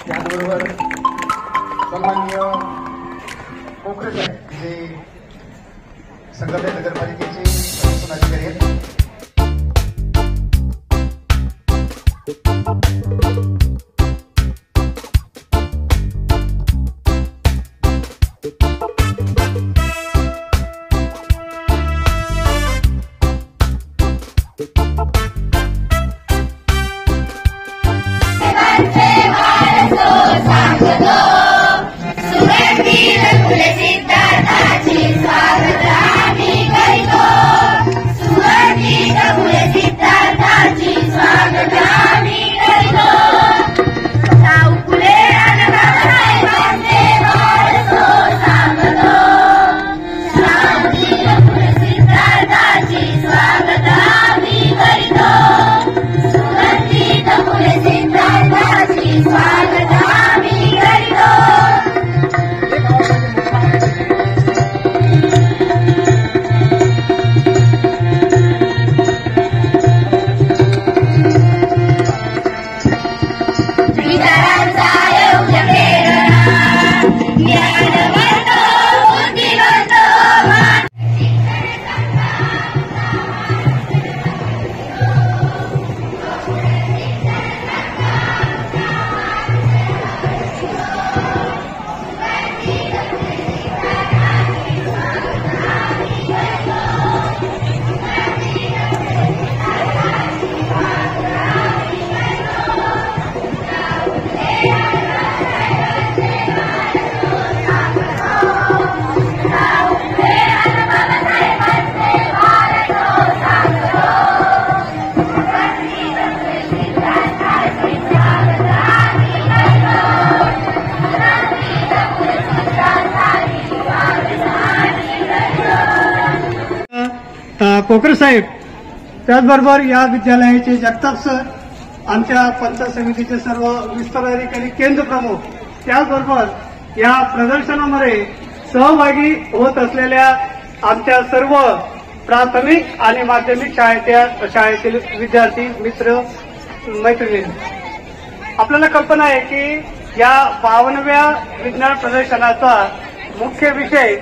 त्याचबरोबर सन्माननीय कोकरे साहेब जे संगमनेर नगरपालिकेचे प्रशासन अधिकारी आहेत. कोकरे साहेब, त्याचबरोबर या विद्यालयाचे जगताप सर, आमच्या पंचायत समितीचे सर्व विस्तार अधिकारी, केंद्र प्रमुख, त्याचबरोबर या प्रदर्शनामध्ये सहभागी होत असलेल्या आमच्या सर्व प्राथमिक आणि माध्यमिक शाळेतील विद्यार्थी मित्र मैत्रिणी. आपल्याला कल्पना आहे की या 52व्या विज्ञान प्रदर्शनाचा मुख्य विषय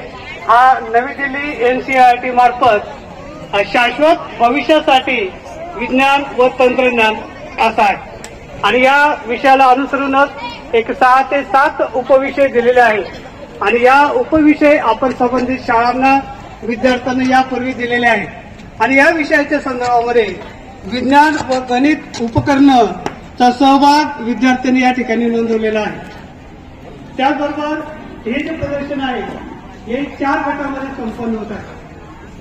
हा नवी दिल्ली NCERT मार्फत शाश्वत भविष्यासाठी विज्ञान व तंत्रज्ञान असा आहे आणि या विषयाला अनुसरूनच एक 6 ते 7 उपविषय दिलेले आहेत आणि या उपविषय आपण संबंधित शाळांना विद्यार्थ्यांना यापूर्वी दिलेले आहेत आणि या विषयाच्या संदर्भामध्ये विज्ञान व गणित उपकरणाचा सहभाग विद्यार्थ्यांनी या ठिकाणी नोंदवलेला आहे। त्याचबरोबर हे जे प्रदर्शन आहे हे 4 गटामध्ये संपन्न होत आहे।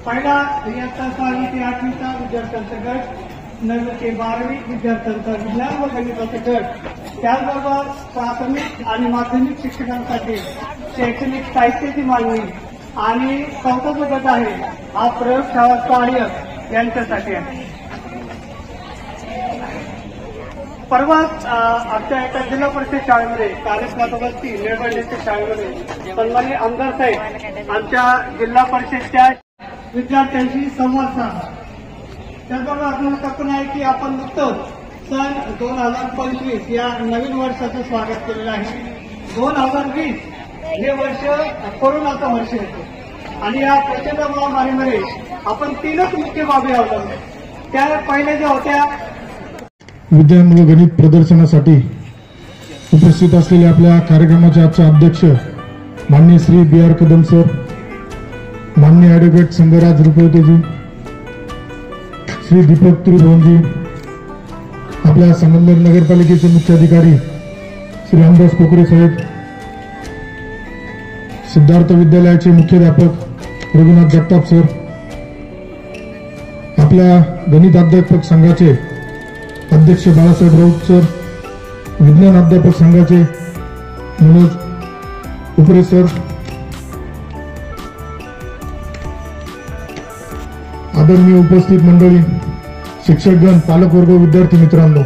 पहिला इयत्ता 6वी ते 8वीचा विद्यार्थ्यांचा गट, 9वी ते 12वी विद्यार्थ्यांचा विज्ञान व गणिताचा गट, त्याचबरोबर प्राथमिक आणि माध्यमिक शिक्षकांसाठी शैक्षणिक साहित्याची मांडणी आणि 4था जो गट आहे हा प्रयोगशाळा सहाय्यक यांच्यासाठी आहे। परवा आमच्या एका जिल्हा परिषद शाळेमध्ये कार्यक्रमात बसती निर्बंधित शाळेमध्ये सन्माननीय आमदार साहेब आमच्या जिल्हा परिषदच्या विद्यार्थ्यांशी संवाद साधला। त्याचबरोबर आपल्याला कल्पना आहे की आपण नुकतंच सन 2025 या नवीन वर्षाचं स्वागत केलेलं आहे। 2020 हे वर्ष कोरोनाचं वर्ष होतं आणि या प्रचंड महामारीमध्ये आपण 3च मुख्य बाबी अवलंबल्या। त्या पहिल्या ज्या होत्या विज्ञान व गणित प्रदर्शनासाठी उपस्थित असलेले आपल्या कार्यक्रमाचे आजचे अध्यक्ष माननीय श्री BR कदम सर, माननीय ॲडव्होकेट संगराज रुपवतेजी, श्री दीपक त्रिभुवनजी, आपल्या संगमनेर नगरपालिकेचे मुख्याधिकारी श्री रामदास पोखरे साहेब, सिद्धार्थ विद्यालयाचे मुख्याध्यापक रघुनाथ जगताप सर, आपल्या गणित अध्यापक संघाचे अध्यक्ष बाळासाहेब राऊत सर, विज्ञान अध्यापक संघाचे मनोज उपरे सर, आदरणीय उपस्थित मंडळी, शिक्षकगण, पालकवर्ग, विद्यार्थी मित्रांनो,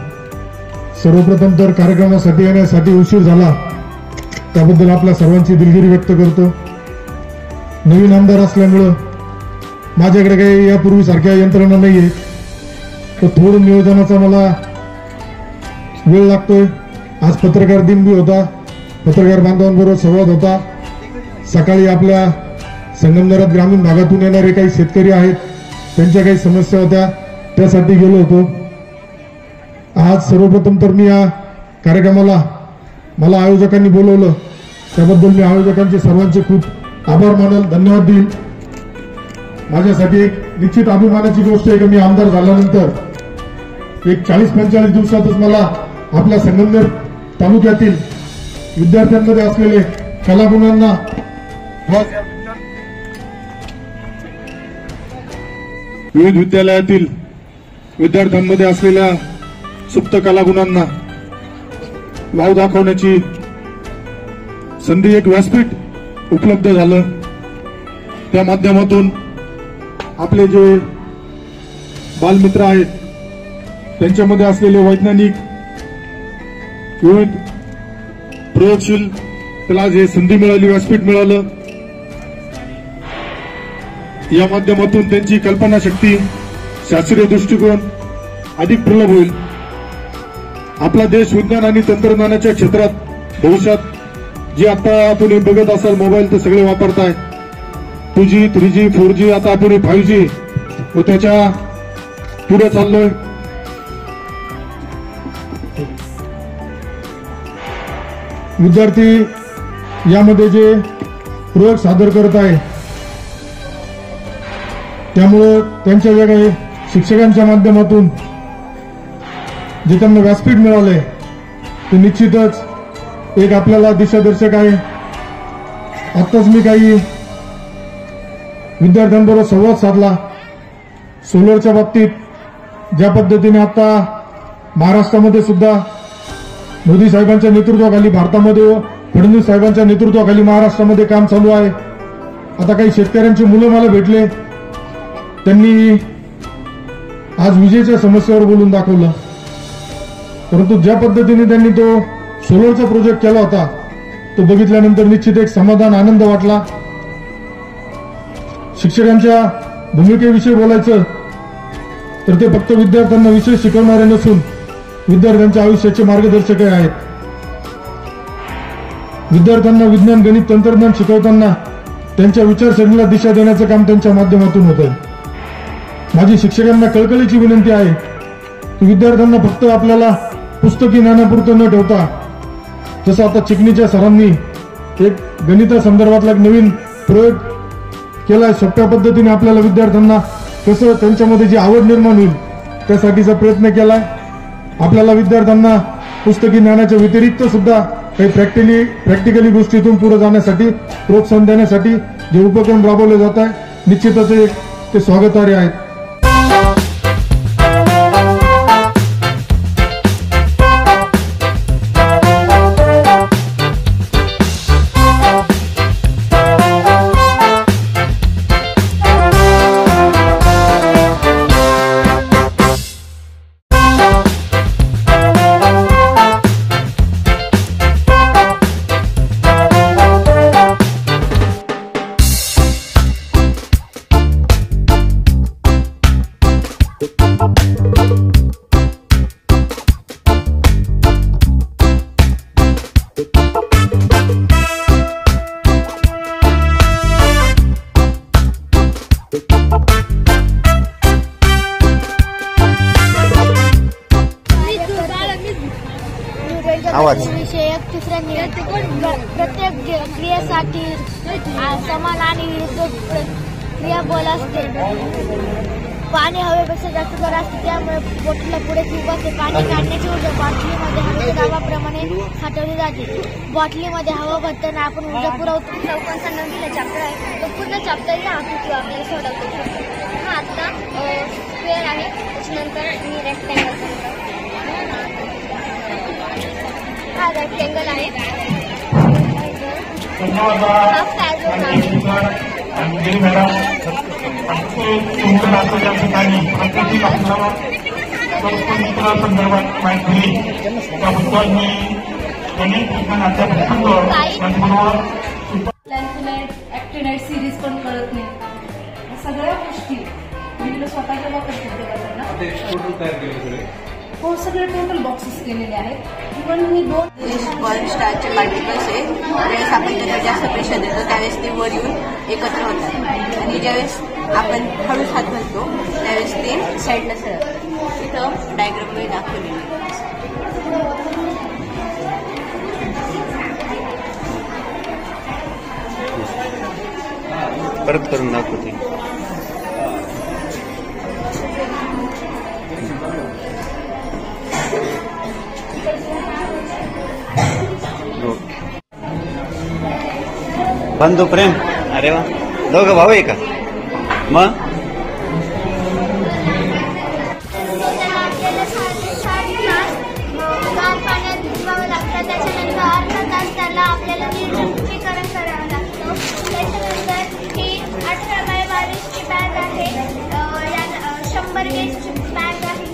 सर्वप्रथम तर कार्यक्रमासाठी येण्यासाठी उशीर झाला त्याबद्दल आपल्या सर्वांची दिलगिरी व्यक्त करतो। नवीन आमदार असल्यामुळं माझ्याकडे काही यापूर्वी सारख्या यंत्रणा नाहीये, तर थोडं नियोजनाचा मला वेळ लागतोय। आज पत्रकार दिन बी होता, पत्रकार बांधवांबरोबर संवाद होता। सकाळी आपल्या संगमनेरात ग्रामीण भागातून येणारे काही शेतकरी आहेत, त्यांच्या काही समस्या होत्या, त्यासाठी गेलो होतो। आज सर्वप्रथम तर मी या कार्यक्रमाला मला आयोजकांनी बोलवलं त्याबद्दल मी आयोजकांचे सर्वांचे खूप आभार मानेल, धन्यवाद देईल। माझ्यासाठी एक निश्चित अभिमानाची गोष्ट आहे की मी आमदार झाल्यानंतर एक 40-45 दिवसातच मला आपल्या संगमनेर तालुक्यातील विद्यार्थ्यांमध्ये असलेले कलागुणांना विविध विद्यालयातील विद्यार्थ्यांमध्ये असलेल्या सुप्त कलागुणांना वाव दाखवण्याची संधी, एक व्यासपीठ उपलब्ध झालं। त्या माध्यमातून आपले जे बालमित्र आहेत त्यांच्यामध्ये असलेले वैज्ञानिक विविध प्रयोगशील त्याला जे संधी मिळाली, व्यासपीठ मिळालं, या माध्यमातून त्यांची कल्पनाशक्ती, शास्त्रीय दृष्टिकोन अधिक प्रबळ होईल। आपला देश विज्ञान आणि तंत्रज्ञानाच्या क्षेत्रात भविष्यात जे आता आपण बघत असाल मोबाईल तर सगळे वापरताय, 2G, 3G, 4G, आता आपण 5G व त्याच्या पुढे चाललोय। विद्यार्थी यामध्ये जे प्रयोग सादर करत आहे त्यामुळे त्यांच्या वेगळे शिक्षकांच्या माध्यमातून जे त्यांना व्यासपीठ मिळालंय ते निश्चितच एक आपल्याला दिशादर्शक आहे। आत्ताच मी काही विद्यार्थ्यांबरोबर संवाद साधला सोलरच्या बाबतीत। ज्या पद्धतीने आता महाराष्ट्रामध्ये सुद्धा मोदी साहेबांच्या नेतृत्वाखाली, भारतामध्ये फडणवीस साहेबांच्या नेतृत्वाखाली महाराष्ट्रामध्ये काम चालू आहे। आता काही शेतकऱ्यांची मुलं मला भेटले, त्यांनी आज विजेच्या समस्येवर बोलून दाखवलं, परंतु ज्या पद्धतीने त्यांनी तो सोलरचा प्रोजेक्ट केला होता तो बघितल्यानंतर निश्चित एक समाधान, आनंद वाटला। शिक्षकांच्या भूमिकेविषयी बोलायचं तर ते फक्त विद्यार्थ्यांना विषय शिकवणारे नसून विद्यार्थ्यांच्या आयुष्याचे मार्गदर्शक आहेत। विद्यार्थ्यांना विज्ञान, गणित, तंत्रज्ञान शिकवताना त्यांच्या विचारसरणीला दिशा देण्याचं काम त्यांच्या माध्यमातून होत आहे. माझी शिक्षकांना कळकळीची विनंती आहे की विद्यार्थ्यांना फक्त आपल्याला पुस्तकी ज्ञानापुरतं न ठेवता, जसं आता चिकणीच्या सरांनी एक गणितासंदर्भातला एक नवीन प्रयोग केलाय, सोप्या पद्धतीने आपल्याला विद्यार्थ्यांना कसं त्यांच्यामध्ये जी आवड निर्माण होईल त्यासाठीचा प्रयत्न केलाय. आपल्याला विद्यार्थ्यांना पुस्तकी ज्ञानाच्या व्यतिरिक्त सुद्धा काही प्रॅक्टिकली गोष्टीतून पुढे जाण्यासाठी प्रोत्साहन देण्यासाठी जे उपक्रम राबवले जात आहे, निश्चितच ते स्वागतार्ह आहेत. विषयक तिसऱ्या प्रत्येक क्रियेसाठी समान आणि क्रियाबल असते. पाणी हवेपेक्षा जास्त जर असते, त्यामुळे बोटीला पुढे फिरवते. पाणी काढण्याची ऊर्जा बॉटलीमध्ये हवेच्या दाबाप्रमाणे साठवली जाते. बॉटलीमध्ये हवा भरताना आपण ऊर्जा पुरवतो. चौकांचा नवीन चॅप्टर आहे, तो पूर्ण चॅप्टर या आकृती आपल्याला सोडवतो. हा आता स्क्वेअर आहे, त्याच्यानंतर मी रेक्टँगल हा रेक्टँगल आहे. हा फॅजन आहे. संदर्भात माहिती त्याबद्दल मी ऍक्टिनाइट सिरीज पण कळत नाही. सगळ्या गोष्टी मी स्वतःच्या वापरते. हो, सगळे टोटल बॉक्सेस केलेले आहेत. इव्हन मी 2 स्टारचे पार्टिकल्स आहे. ज्यावेळेस आपण त्याला जास्त प्रेशर देतो त्यावेळेस ते वर येऊन एकत्र होतात आणि ज्यावेळेस आपण हळूच हात घालतो त्यावेळेस ते साईडला सरकतात. इथं डायग्राममध्ये दाखवलेली परत करून दाखवते. बंधू प्रेम, अरे वा, दोघं भाऊ आहे का? मग पाण्यात भिजवावं लागतं. त्याच्यानंतर अर्धा तास त्याला आपल्याला निर्जंतुकीकरण करावं लागतं. त्याच्यानंतर ही 18x22ची बॅग आहे. 100 गेजची बॅग आहे.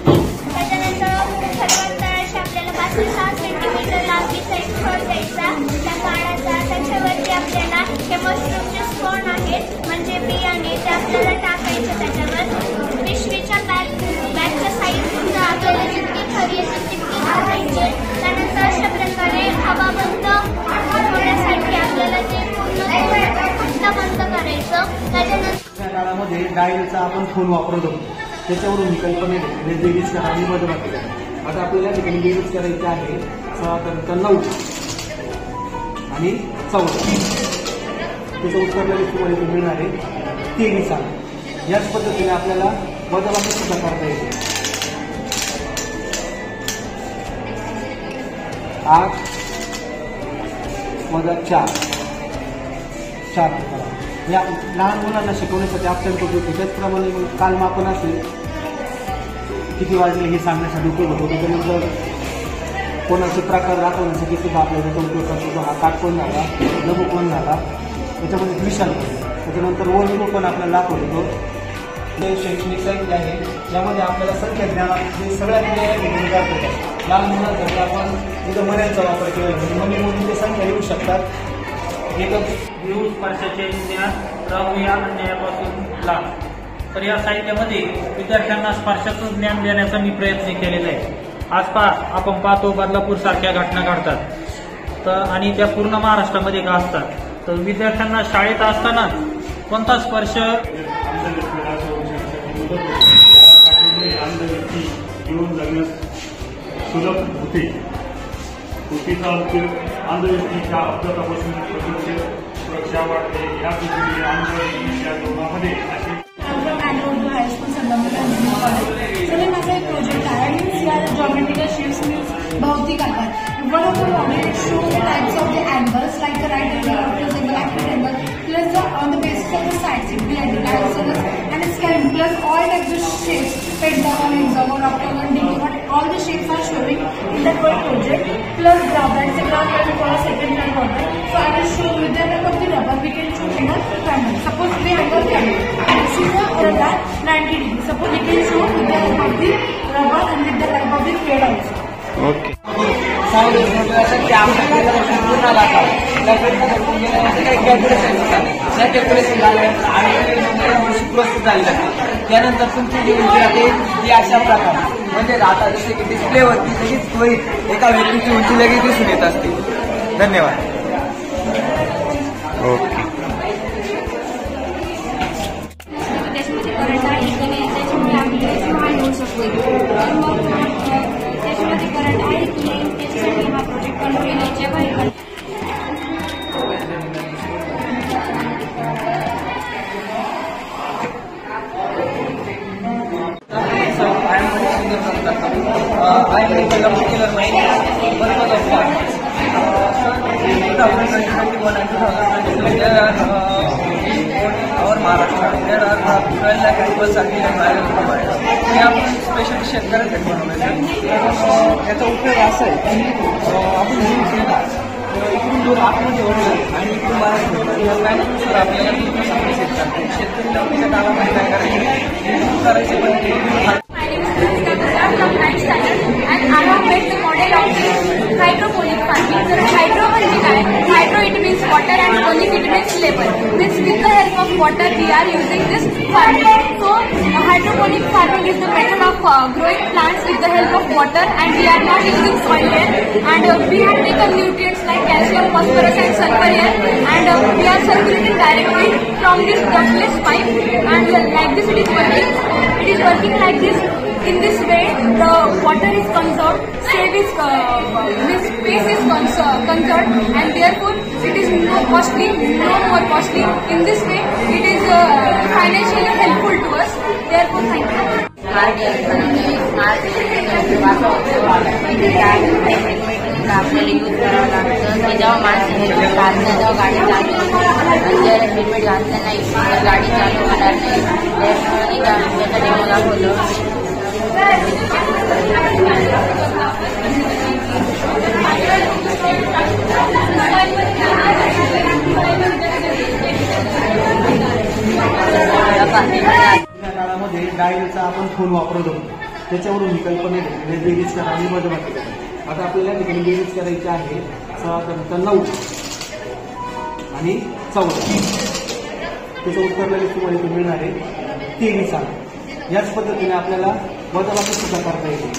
त्याच्यानंतर सर्वात तळाशी आपल्याला 5 ते 6 सेंटीमीटर लांबीचा एक थर द्यायचा त्या पाण्याचा. त्याच्यावरती आपल्याला हे मशरूमचे स्पोन आहेत, म्हणजे बियाणे, ते आपल्याला टाकायचं त्याच्यावर. पिशवीच्या बॅगच्या साईड आपल्याला जितकी खरी आहे तितकी घालायची. त्यानंतर अशा प्रकारे हवा बंद होण्यासाठी आपल्याला ते पूर्ण बंद करायचं. त्याच्यानंतर काळामध्ये डायलचा आपण फोन वापरत होतो, त्याच्यावरून ही कल्पना घेतली बेरीज करा आणि वजाबाकी करा. आता आपल्याला ठिकाणी बेरीज करायची आहे 9 आणि 14. त्याचं उत्तर लगेच तुम्हाला इथे मिळणार आहे 23 आहे. याच पद्धतीने आपल्याला वजाबाकी सुद्धा करता येते. 8 वजा 4 या लहान मुलांना शिकवण्यासाठी अत्यंत उपयोगी. त्याचप्रमाणे कालमापन असेल, किती वाजले हे सांगण्यासाठी उपयोग होतो. त्याच्यानंतर कोणाचे प्रकार दाखवण्यासाठी सुद्धा आपल्याला त्याचा उपयोग करतो. हा काटकोन झाला, लघुकोन झाला, त्याच्यामध्ये विशाल. त्याच्यानंतर वर्ग पण आपल्याला दाखवतो. हे शैक्षणिक साहित्य आहे, ज्यामध्ये आपल्याला संख्या ज्ञानाचे सगळ्या ठिकाणी दाखवतात. लहान मुलांसाठी आपण इथं मर्यांचा वापर केला, मनी म्हणून ते संख्या येऊ शकतात. एकच विहू स्पर्शाचे ज्ञान राहू या अन्यायापासून लाभ. तर या साहित्यामध्ये विद्यार्थ्यांना स्पर्शाचं ज्ञान देण्याचा मी प्रयत्न केलेला आहे. आज आपण पाहतो बदलापूर सारख्या घटना घडतात. तर आणि त्या पूर्ण महाराष्ट्रामध्ये का असतात. तर विद्यार्थ्यांना शाळेत असताना कोणता स्पर्श जीवन जगण्यास सुलभ होते. कृतीचा उपयोग अंधव्यक्तीच्या अपघातापासून सुरक्षा वाढते. या दृष्टीने अंधव्यक्तीच्या जीवनामध्ये चले माझा एक प्रोजेक्ट आहे आणि जॉमेट्रिकल शेप्स मीन्स भौतिक आकार. One of the model shows types of the angles like the right angle, obtuse angle, acute angle, plus on the basis of the sides, blended isosceles and scan, plus all like the shapes, pentagon, hexagon, octagon, decagon, all the shapes are showing in that one project. Plus rubber, it's a ground level for a second line rubber. So I will show with the help of the rubber, we can show in a triangle. Suppose the angle camera, this is a 90 degrees. Suppose we can show with the help of the rubber and with the help of the thread also. Okay. त्यानंतर तुमची जी उंची राहते ती अशा प्रकारे म्हणजे आता जसे की डिस्प्लेवरती लगेच त्वरित एका व्यक्तीची उंची लगेच दिसून येत असते. धन्यवाद. ओके. त्याच्यामध्ये करंट आहे की नाही त्याच्यासाठी हा प्रोजेक्ट कंटिन्यूच्या बाहेर और Maharashtra there are 12 lakh animals are being wild. हे आपण स्पेशल शेतकऱ्यांसाठी बनवलं. याचा उपयोग असा आहे की आपण घेऊन केला इकडून दूर आतमध्ये ओढलं आणि इकडून महाराष्ट्र आपल्याला शेतकरी नोकरीच्या कामामध्ये काय करायचे पण and I have made the model of hydroponic farming. So hydro म्हणजे काय? Hydro it means water and ponic it means labor. Means with the help of water we are using this farming. So hydroponic farming is the method of growing plants with the help of water and we are not using soil here and we have taken nutrients like calcium, phosphorus and sulfur here and we are circulating directly from this ductless pipe and like this it is working. It is working like this. In this way, the water is conserved, space is conserved, and therefore it is no more costly. In this way, it is financially helpful to us. Therefore, thank you. आपल्याला use करावं लागतं की जेव्हा माणसं helmet घालतं जेव्हा गाडी चालू जर हेल्मेट घातलं नाही तर गाडी चालू होणार नाही. त्यामुळे त्याचा डेमो दाखवतो. काळामध्ये डायरीचा आपण फोन वापरत होतो. त्याच्यावरून ही कल्पना बेरीज करा आणि वजनबाकी करा. आता आपल्याला या ठिकाणी बेरीज करायची आहे 6 आणि 14. त्याचं उत्तर लगेच तुम्हाला इथे मिळणार आहे 23 आलं. याच पद्धतीने आपल्याला वजनाचं सुद्धा करता येते.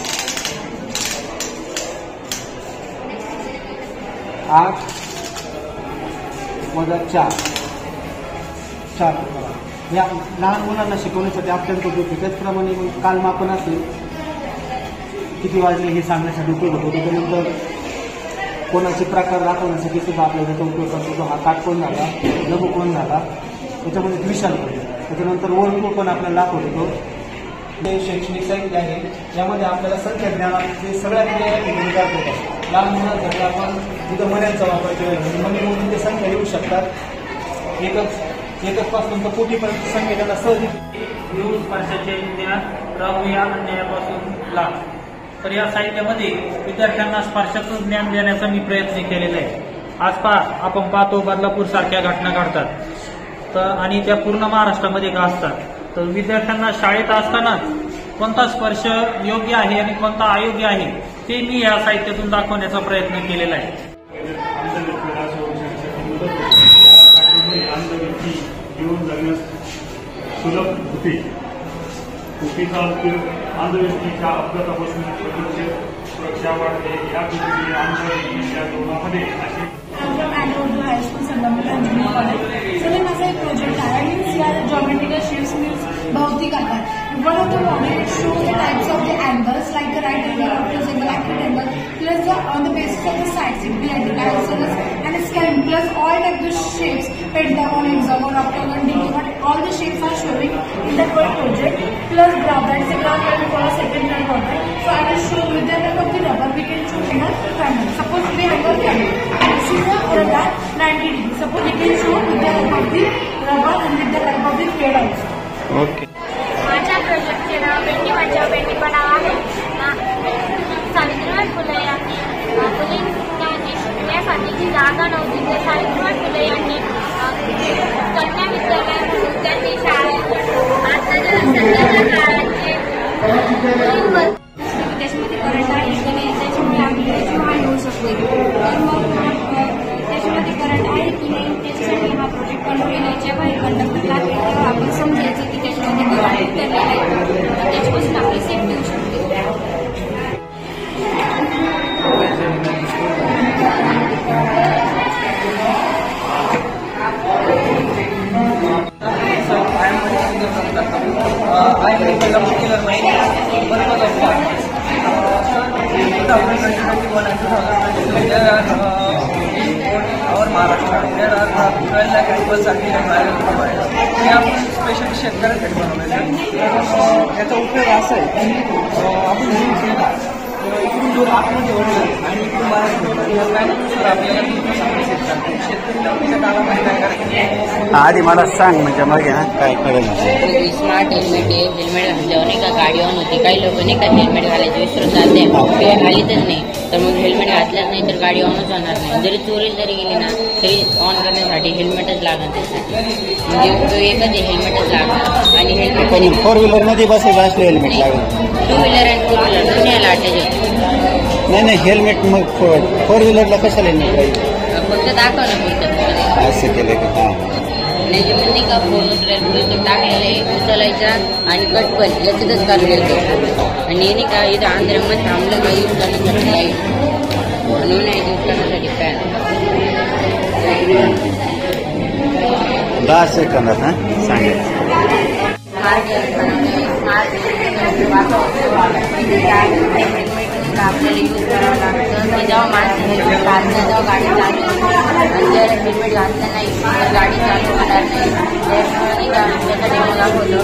8 - 4 या लहान मुलांना शिकवण्यासाठी अत्यंत उपयोगी. त्याचप्रमाणे मग कालमापन असेल किती वाजले हे सांगण्यासाठी उपयोग होतो. त्याच्यानंतर कोणाचे प्रकार दाखवण्यासाठी सुद्धा आपल्याला त्याचा उपयोग करतो. हा काटकोन झाला, लघुकोन झाला, त्याच्यामध्ये द्विशाल पडले. त्याच्यानंतर वर्णकोन पण आपल्याला दाखवतो. हे शैक्षणिक साहित्य आहे. यामध्ये आपल्याला संख्या ज्ञानाचे सगळ्यात ठिकाणी होतात. लहान मुलांसाठी आपण तिथं मण्यांचा वापर केला म्हणजे मणीमधून ते संख्या येऊ शकतात. एकच पासून तर कोटीपर्यंत संख्या त्यांना सहज येऊन स्पर्शाच्या विद्या राहूया अन्यायापासून लाभ. तर या साहित्यामध्ये विद्यार्थ्यांना स्पर्शाचं ज्ञान देण्याचा मी प्रयत्न केलेला आहे. आज आपण पाहतो बदलापूर सारख्या घटना घडतात तर आणि त्या पूर्ण महाराष्ट्रामध्ये का असतात. तर विद्यार्थ्यांना शाळेत असताना कोणता स्पर्श योग्य आहे आणि कोणता अयोग्य आहे ते मी या साहित्यातून दाखवण्याचा प्रयत्न केलेला आहे. अंधव्यक्ती जीवन जगण्यास सुलभ होते. कृतीचा उपयोग अंधव्यक्तीच्या अपघातापासून सुरक्षा वाढते या दृष्टीने आमच्या धोरणामध्ये अशी High School, Sandamula Engineering College. So then as a project, I use here geometrical shapes means भौतिक आकार. One of the model it shows the types of the angles like the right angle, obtuse angle, acute angle, plus the on the basis of the sides, it be like the isosceles and scalene, plus all of the shapes, pentagon, hexagon, octagon, decagon, all the shapes are showing in that one project. Plus graph, that's a graph that we call a second graph object. So I will show with the help of the rubber, we can show in a triangle. Suppose we have a triangle. This is a that 90 degrees. Suppose we can show with the help of the rubber and with the help of the thread also. Okay. माझ्या प्रोजेक्टचे नाव बेटी बचाव बेटी पढाओ आहे. सावित्रीबाई फुले यांनी मुलींमध्ये शिकण्यासाठीची जागा नव्हती तर सावित्रीबाई फुले यांनी कन्या विद्यालय त्यांनी शाळेत आताच्या सध्याच्या काळाचे त्याच्यामध्ये करंट आहे त्याच्यामुळे आपली हाय होऊ शकते. तर मग त्याच्यामध्ये करंट आहे की नाही त्याच्यासाठी हा प्रोजेक्ट बनवलेला आहे. जेव्हा हे कंडक्टर लागले तेव्हा आपण समजायचं की त्याच्यामध्ये करंट उतरलेला आहे त्याच्यापासून आपली सेफ्टी होऊ शकते. और Maharashtra there are 12 lakh animals certified biodegradable. हे आपण स्पेशल शेतकऱ्यांसाठी बनवलेलं आहे. याचा उपयोग असा आहे की आपण घरी केला इकडून दूर आतमध्ये ओढलं आणि इकडून बाहेर ठेवलं त्यानुसार आपल्याला शेतकरी नोकरीच्या काळामध्ये काय करायचं. आधी मला सांग म्हणजे मग काय कळेल. स्मार्ट हेल्मेट आहे. हेल्मेट घातल्यावर नाही का गाडी ऑन होती. काही लोक नाही का हेल्मेट घालायचं विसरून जाते किंवा घालीतच नाही तर मग हेल्मेट घातल्याच नाही तर गाडी ऑनच होणार नाही. जरी चोरी जरी गेली ना तरी ऑन करण्यासाठी हेल्मेटच लागणार त्यासाठी. म्हणजे तो एकच आहे हेल्मेटच लागणार. आणि हेल्मेट पण 4 व्हीलरमध्ये बसायचं असलं हेल्मेट लागेल. 2 व्हीलर आणि 4 व्हीलर दोन्हीला अटॅच होते. नाही हेल्मेट मग 4 व्हीलरला कशाला हेल्मेट पाहिजे. फक्त दाखवलं मिळतं असं केलं का. हां नाही का फोन उचलायला टाकलेलं आहे उचलायचा आणि कट पण याच्यातच काढलेलं आणि नाही का इथं आंध्रमध्ये थांबलं का यूज करण्यासाठी लाईट म्हणून यूज करण्यासाठी फॅन 10 सेकंदात सांगेल. आपल्याला यूज करावं लागतं. जेव्हा माणसं हेल्मेट घालतं जेव्हा गाडी चालू आणि जर हेल्मेट घातलं नाही तर गाडी चालू होणार नाही. त्याच्यामुळे त्याचा डेमो दाखवतो.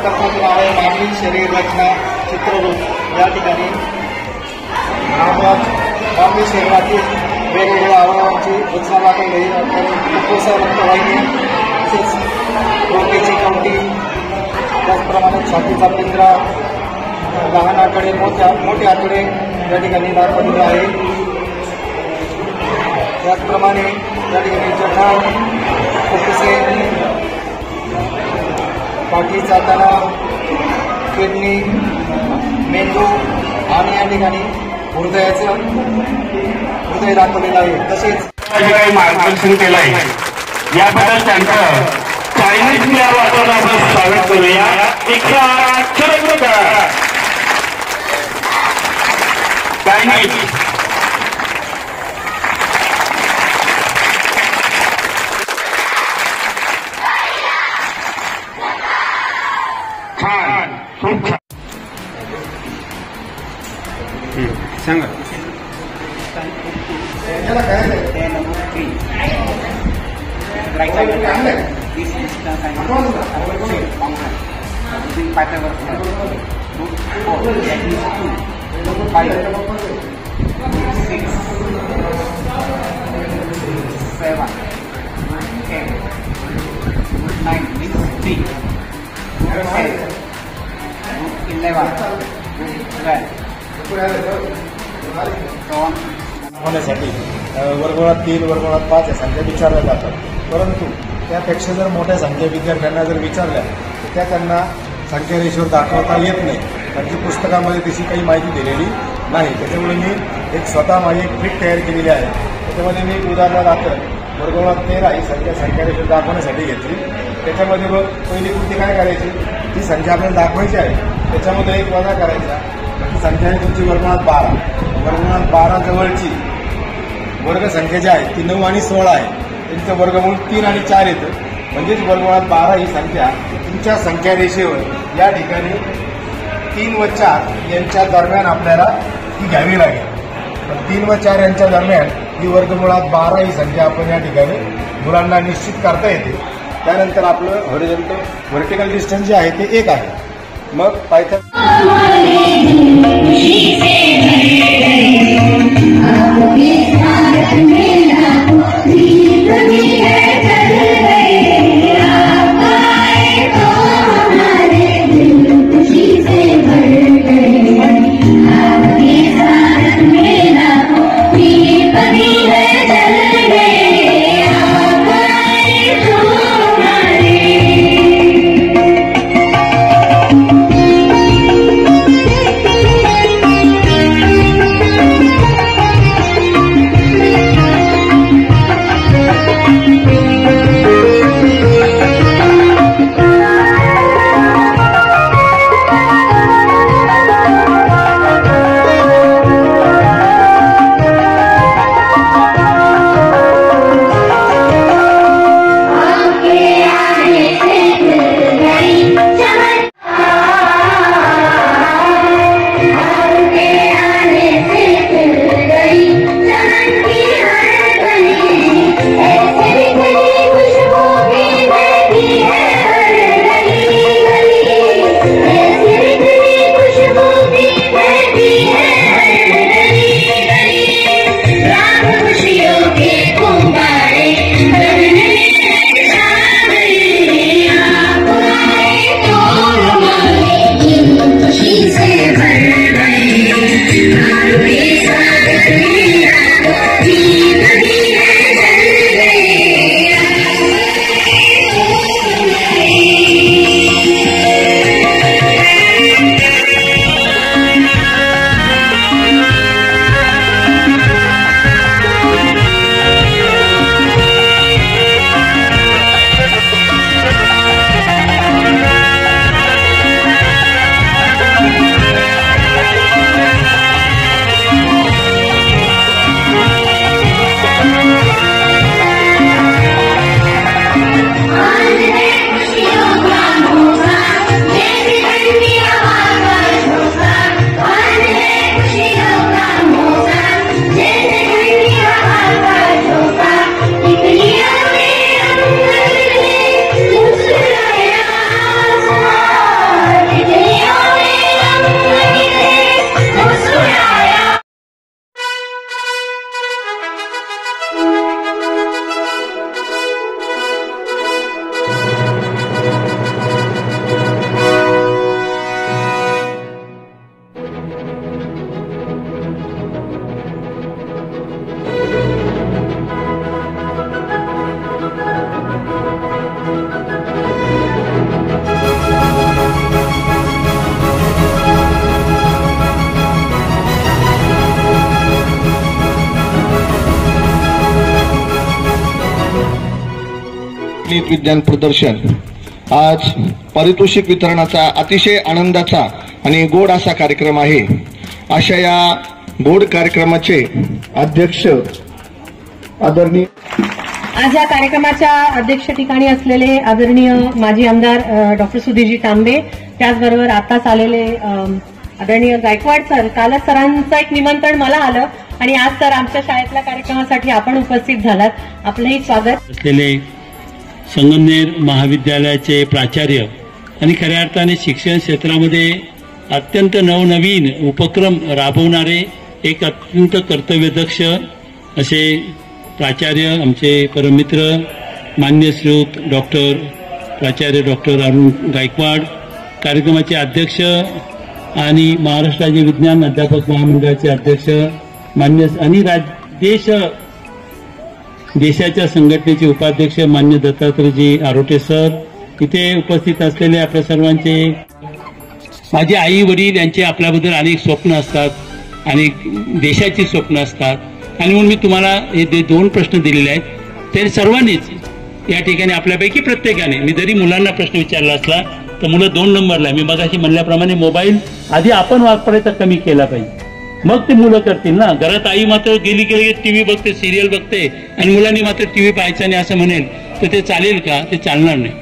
प्रकल्पातून आहे मानवी शरीर रचना चित्ररूप या ठिकाणी मानवी शरीरातील वेगवेगळ्या अवयवांची रचना दाखवली फुफ्फुसं रक्तवाहिनी तसेच डोक्याची कवटी त्याचप्रमाणे छातीचा पिंजरा लहान आकडे मोठे आकडे या ठिकाणी दाखवलेले आहे त्याचप्रमाणे या ठिकाणी जठर फुफ्फुसे पाठी चालताना किडनी मेंदू आणि या ठिकाणी हृदय दाखवलेलं आहे तसेच काही मार्गदर्शन केलं आहे याबद्दल त्यांचं चायनीज या वातावरण आपण स्वागत करूया चायनीज छान खूप छान सांगा याला काय होण्यासाठी वर्गोळात 3 वर्गोळात 5 या संख्या विचारल्या जातात परंतु त्यापेक्षा जर मोठ्या संख्या विद्यार्थ्यांना जर विचारल्या तर त्या त्यांना संख्या रेषेवर दाखवता येत नाही कारण की पुस्तकामध्ये तशी काही माहिती दिलेली नाही त्याच्यामुळे मी एक स्वतः माझी एक ट्रिक तयार केलेली आहे त्याच्यामध्ये मी उदाहरणार्थ वर्गोळात 13 ही संख्या रेषेवर दाखवण्यासाठी घेतली त्याच्यामध्ये मग पहिली कृती काय करायची ती संख्या आपल्याला दाखवायची आहे त्याच्यामध्ये एक वजा करायचा ती संख्या आहे तुमची वर्गोळात 12 वर्गोळात 12 जवळची वर्गसंख्या जी आहे ती 9 आणि 16 आहे त्यांचं वर्गमूळ 3 आणि 4 येतं म्हणजेच वर्गोळात 12 ही संख्या तुमच्या संख्या रेषेवर या ठिकाणी 3 व 4 यांच्या दरम्यान आपल्याला ती घ्यावी लागेल 3 व 4 यांच्या दरम्यान ही वर्गमुळात 12 ही संख्या आपण या ठिकाणी मुलांना निश्चित करता येते त्यानंतर आपलं व्हर्टिकल डिस्टन्स जे आहे ते 1 आहे मग पायथन गणित विज्ञान प्रदर्शन आज पारितोषिक वितरणाचा अतिशय आनंदाचा आणि गोड असा कार्यक्रम आहे. अशा या गोड कार्यक्रमाचे अध्यक्ष आदरणीय आज या कार्यक्रमाच्या अध्यक्ष ठिकाणी असलेले आदरणीय माजी आमदार डॉक्टर सुधीरजी तांबे, त्याचबरोबर आताच आलेले आदरणीय गायकवाड सर. कालच सरांचं एक निमंत्रण मला आलं आणि आज सर आमच्या शाळेतल्या कार्यक्रमासाठी आपण उपस्थित झालात. आपलंही स्वागत. असलेले संगमनेर महाविद्यालयाचे प्राचार्य आणि खऱ्या अर्थाने शिक्षण क्षेत्रामध्ये अत्यंत नवनवीन उपक्रम राबवणारे एक अत्यंत कर्तव्यदक्ष असे प्राचार्य आमचे परममित्र मान्य श्रीयुत प्राचार्य डॉक्टर अरुण गायकवाड, कार्यक्रमाचे अध्यक्ष आणि महाराष्ट्र राज्य विज्ञान अध्यापक महामंडळाचे अध्यक्ष मान्य आणि देशाच्या संघटनेचे उपाध्यक्ष मान्य दत्तात्रयजी आरोटे सर, इथे उपस्थित असलेले आपल्या सर्वांचे माझे आई वडील यांचे आपल्याबद्दल अनेक स्वप्न असतात आणि देशाची स्वप्न असतात आणि म्हणून मी तुम्हाला हे 2 प्रश्न दिलेले आहेत. ते सर्वांनीच या ठिकाणी आपल्यापैकी प्रत्येकाने, मी जरी मुलांना प्रश्न विचारला असला तर मुलं 2 नंबरला, मी मगाशी म्हणल्याप्रमाणे मोबाईल आधी आपण वापरायचा कमी केला पाहिजे, मग ते मुलं करतील ना. घरात आई मात्र गेली टीव्ही बघते, सिरियल बघते आणि मुलांनी मात्र टीव्ही पाहायचा नाही असं म्हणेल तर ते चालेल का? ते चालणार नाही.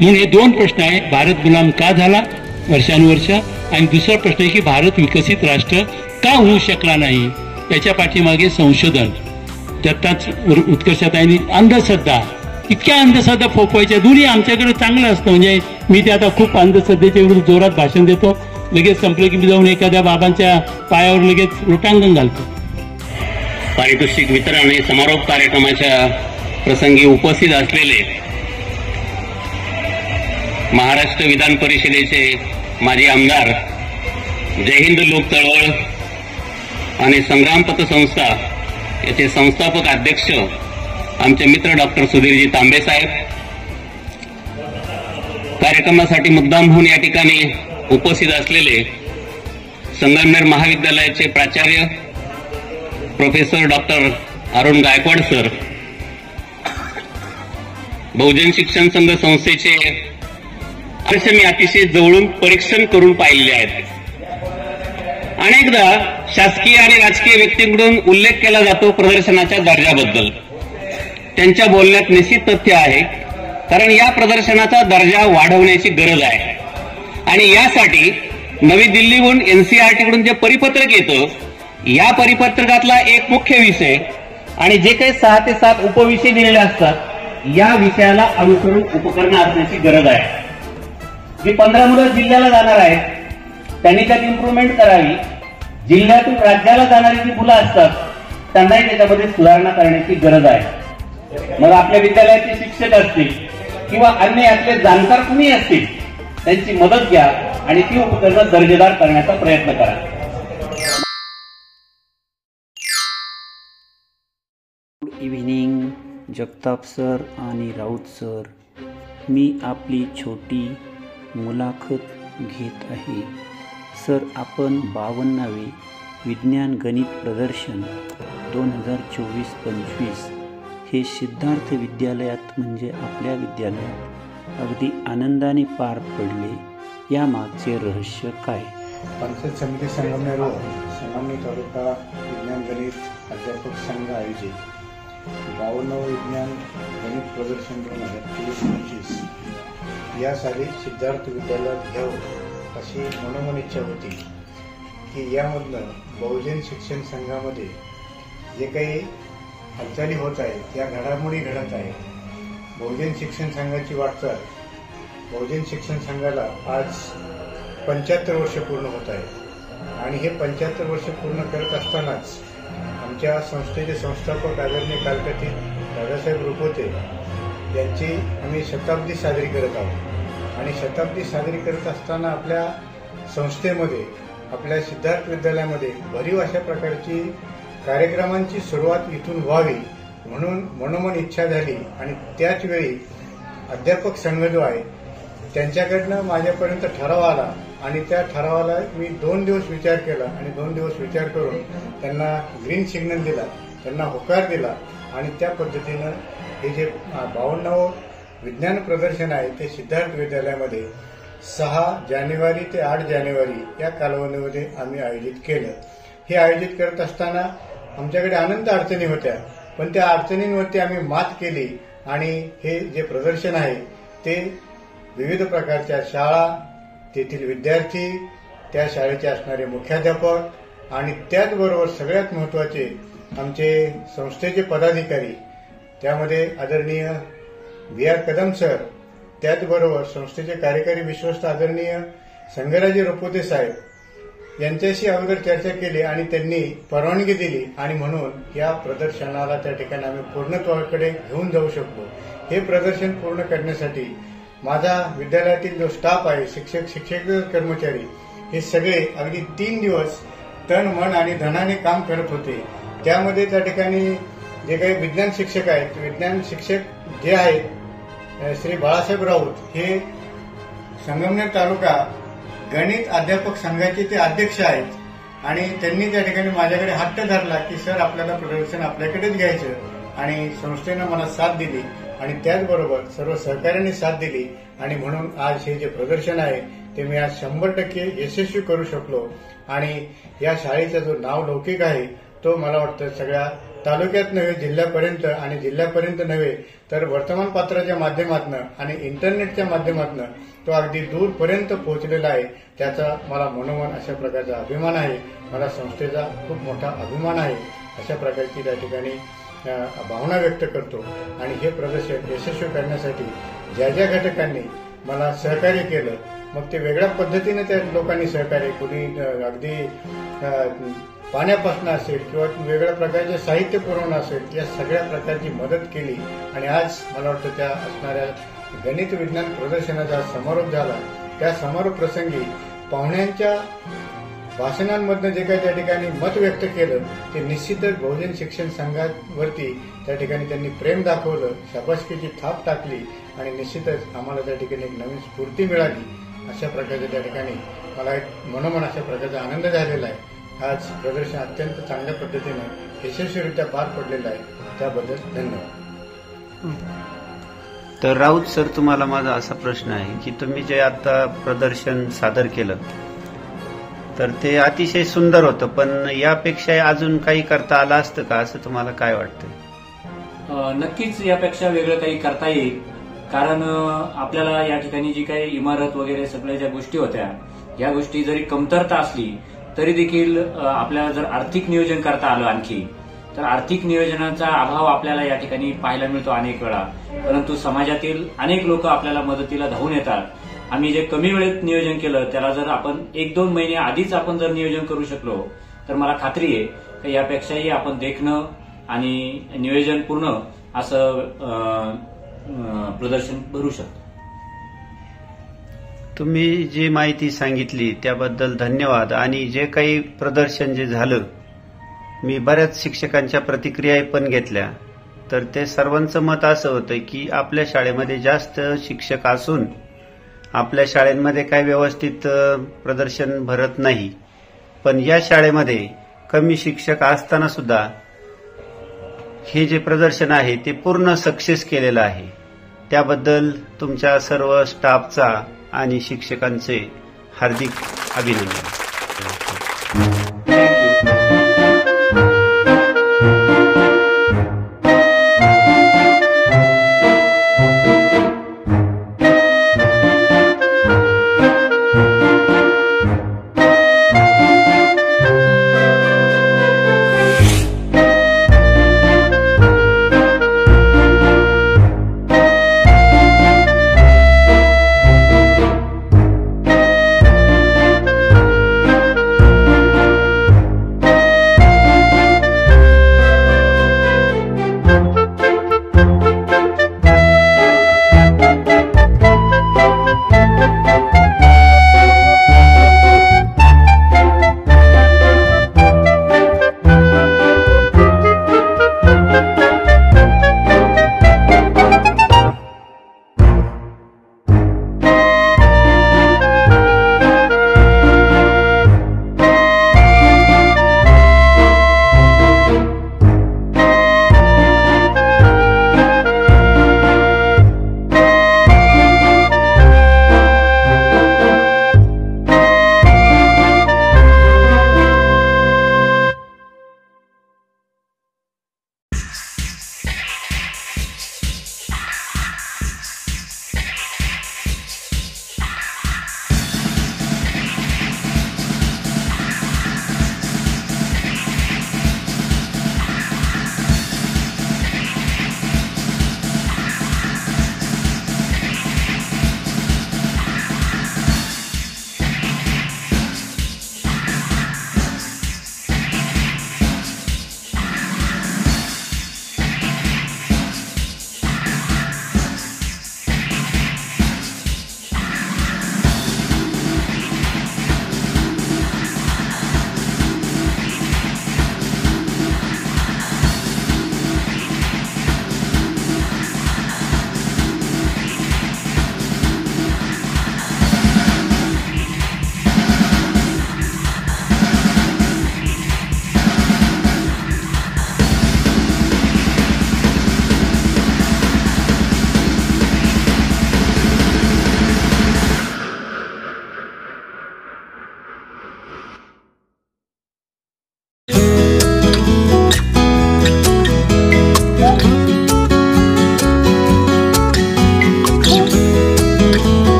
म्हणून हे 2 प्रश्न आहे. भारत गुलाम का झाला वर्षानुवर्ष, आणि दुसरा प्रश्न आहे की भारत विकसित राष्ट्र का होऊ शकला नाही. त्याच्या पाठीमागे संशोधन, दत्ताच उत्कर्षताईंनी अंधश्रद्धा, इतक्या अंधश्रद्धा फोपवायच्या. दोन्ही आमच्याकडे चांगलं असतं, म्हणजे मी ते आता खूप अंधश्रद्धेच्या विरुद्ध जोरात भाषण देतो, लगेच संपलं की मी जाऊन एखाद्या बाबांच्या पायावर लगेच लोटांगण घालतो. पारितोषिक वितरण आणि समारोप कार्यक्रमाच्या प्रसंगी उपस्थित असलेले महाराष्ट्र विधान परिषदेचे माजी आमदार, जय हिंद लोक चळवळ आणि संग्राम पतसंस्था याचे संस्थापक अध्यक्ष आमचे मित्र डॉक्टर सुधीरजी तांबे साहेब, कार्यक्रमासाठी मुद्दाम होऊन या ठिकाणी उपस्थित असलेले संगमनेर महाविद्यालयाचे प्राचार्य professor doctor Arun Gaikwad sir, Bahujan Shikshan Sangh संस्थेचे मी अतिशय जवळून परीक्षण करून पाहिलेले आहेत. अनेकदा शासकीय आणि राजकीय व्यक्तींकडून उल्लेख केला जातो प्रदर्शनाच्या दर्जाबद्दल. त्यांच्या बोलण्यात निश्चित तथ्य आहे, कारण या प्रदर्शनाचा दर्जा वाढवण्याची गरज आहे आणि यासाठी नवी दिल्लीहून NCERT जे परिपत्रक येतं, या परिपत्रकातला एक मुख्य विषय आणि जे काही 6 ते 7 उपविषय दिलेले असतात, या विषयाला अनुसरून उपकरणं असण्याची गरज आहे. जी 15 मुलं जिल्ह्याला जाणार आहेत त्यांनी त्यात इम्प्रुव्हमेंट करावी. जिल्ह्यातून राज्याला जाणारी जी मुलं असतात त्यांनाही त्याच्यामध्ये सुधारणा करण्याची गरज आहे. मग आपल्या विद्यालयाचे शिक्षक असतील किंवा अन्य यातले जाणकार कुणी असतील, त्यांची मदत घ्या आणि ती उपकरणं दर्जेदार करण्याचा प्रयत्न करा. गुड इव्हिनिंग जगताप सर आणि राऊत सर. मी आपली छोटी मुलाखत घेत आहे. सर, आपण 52वे विज्ञान गणित प्रदर्शन 2024-25 हे सिद्धार्थ विद्यालयात म्हणजे आपल्या विद्यालयात अगदी आनंदाने पार पडले. यामागचे रहस्य काय? पंचायत समिती संगमनेर व संगमनेर तालुका विज्ञान गणित अध्यापक संघ आयोजित 52वे विज्ञान गणित प्रदर्शन 2024-25 या साली सिद्धार्थ विद्यालयात घ्यावं अशी मनोमन इच्छा होती की यामधनं बहुजन शिक्षण संघामध्ये जे काही हालचाली होत आहेत, या घडामोडी घडत आहेत. बहुजन शिक्षण संघाची वाटचाल, बहुजन शिक्षण संघाला आज 75 वर्ष पूर्ण होत आहे आणि हे 75 वर्ष पूर्ण करत असतानाच आमच्या संस्थेचे संस्थापक आदरणीय कालकथित दादासाहेब रुपवते यांची आम्ही शताब्दी साजरी करत आहोत. आणि शताब्दी साजरी करत असताना आपल्या संस्थेमध्ये, आपल्या सिद्धार्थ विद्यालयामध्ये भरीव अशा प्रकारची कार्यक्रमांची सुरुवात इथून व्हावी म्हणून मनोमन इच्छा झाली. आणि त्याच वेळी अध्यापक संघ जो आहे त्यांच्याकडनं माझ्यापर्यंत ठराव आला आणि त्या ठरावाला मी 2 दिवस विचार केला आणि 2 दिवस विचार करून त्यांना ग्रीन सिग्नल दिला, त्यांना होकार दिला आणि त्या पद्धतीनं हे जे 52 विज्ञान प्रदर्शन आहे ते सिद्धार्थ विद्यालयामध्ये 6 जानेवारी ते 8 जानेवारी या कालावधीमध्ये आम्ही आयोजित केलं. हे आयोजित करत असताना आमच्याकडे अनंत अडचणी होत्या, पण त्या अडचणींवरती आम्ही मात केली आणि हे जे प्रदर्शन आहे ते विविध प्रकारच्या शाळा, तेथील विद्यार्थी, त्या शाळेचे असणारे मुख्याध्यापक आणि त्याचबरोबर सगळ्यात महत्वाचे आमचे संस्थेचे पदाधिकारी, त्यामध्ये आदरणीय VR कदम सर, त्याचबरोबर संस्थेचे कार्यकारी विश्वस्त आदरणीय संगराजे रपोते साहेब यांच्याशी अगोदर चर्चा केली आणि त्यांनी परवानगी दिली आणि म्हणून या प्रदर्शनाला त्या ठिकाणी आम्ही पूर्णत्वाकडे घेऊन जाऊ शकलो. हे प्रदर्शन पूर्ण करण्यासाठी माझा विद्यालयातील जो स्टाफ आहे, शिक्षक कर्मचारी, हे सगळे अगदी 3 दिवस तन मन आणि धनाने काम करत होते. त्यामध्ये त्या ठिकाणी जे काही विज्ञान शिक्षक आहेत, विज्ञान शिक्षक जे आहेत श्री बाळासाहेब राऊत, हे संगमनेर तालुका गणित अध्यापक संघाचे ते अध्यक्ष आहेत आणि त्यांनी त्या ठिकाणी माझ्याकडे हट्ट धरला की सर आपल्याला प्रदर्शन आपल्याकडेच घ्यायचं आणि संस्थेनं मला साथ दिली आणि त्याचबरोबर सर्व सहकार्याने साथ दिली आणि म्हणून आज हे जे प्रदर्शन आहे ते मी आज 100% यशस्वी करू शकलो आणि या शाळेचा जो नावलौकिक आहे तो मला वाटतं सगळ्या तालुक्यात नव्हे जिल्ह्यापर्यंत आणि जिल्ह्यापर्यंत नव्हे तर वर्तमानपत्राच्या माध्यमातून आणि इंटरनेटच्या माध्यमातून तो अगदी दूरपर्यंत पोहोचलेला आहे. त्याचा मला मनोमन अशा प्रकारचा अभिमान आहे. मला संस्थेचा खूप मोठा अभिमान आहे. अशा प्रकारची त्या ठिकाणी भावना व्यक्त करतो आणि हे प्रदर्शन यशस्वी करण्यासाठी ज्या ज्या घटकांनी मला सहकार्य केलं, मग ते वेगळ्या पद्धतीने त्या लोकांनी सहकार्य, कुणी अगदी पाण्यापासून असेल किंवा वेगळ्या प्रकारचे साहित्य पुरवणं असेल, या सगळ्या प्रकारची मदत केली आणि आज मला वाटतं त्या असणाऱ्या गणित विज्ञान प्रदर्शनाचा समारोप झाला. त्या समारोप प्रसंगी पाहुण्यांच्या भाषणांमधनं जे काही त्या ठिकाणी मत व्यक्त केलं ते निश्चितच बहुजन शिक्षण संघावरती त्या ठिकाणी त्यांनी प्रेम दाखवलं, शाबासकीची थाप टाकली आणि निश्चितच आम्हाला त्या ठिकाणी एक नवीन स्फूर्ती मिळाली. अशा प्रकारच्या त्या ठिकाणी मला एक मनोमन अशा प्रकारचा आनंद झालेला आहे. आज प्रदर्शन अत्यंत चांगल्या पद्धतीने यशस्वीरित्या पार पडलेलं आहे, त्याबद्दल धन्यवाद. तर राऊत सर, तुम्हाला माझा असा प्रश्न आहे की तुम्ही जे आता प्रदर्शन सादर केलं तर ते अतिशय सुंदर होतं, पण यापेक्षा अजून काही करता आलं असतं का, असं तुम्हाला काय वाटतं? नक्कीच यापेक्षा वेगळं काही करता येईल, कारण आपल्याला या ठिकाणी जी काही इमारत वगैरे सगळ्या ज्या गोष्टी होत्या, या गोष्टी जरी कमतरता असली तरी देखील आपल्याला जर आर्थिक नियोजन करता आलं आणखी, तर आर्थिक नियोजनाचा अभाव आपल्याला या ठिकाणी पाहायला मिळतो अनेक वेळा. परंतु समाजातील अनेक लोक आपल्याला मदतीला धावून येतात. आम्ही जे कमी वेळेत नियोजन केलं त्याला जर आपण 1-2 महिने आधीच आपण जर नियोजन करू शकलो तर मला खात्री आहे की यापेक्षाही आपण देखणं आणि नियोजन पूर्ण असं प्रदर्शन भरू शकतो. तुम्ही जी माहिती सांगितली त्याबद्दल धन्यवाद. आणि जे काही प्रदर्शन जे झालं, मी बऱ्याच शिक्षकांच्या प्रतिक्रिया पण घेतल्या, तर ते सर्वांचं मत असं होतं की आपल्या शाळेमध्ये जास्त शिक्षक असून आपल्या शाळेमध्ये काही व्यवस्थित प्रदर्शन भरत नाही, पण या शाळेमध्ये कमी शिक्षक असताना सुद्धा हे जे प्रदर्शन आहे ते पूर्ण सक्सेस केलेलं आहे. त्याबद्दल तुमच्या सर्व स्टाफचा आणि शिक्षकांचे हार्दिक अभिनंदन.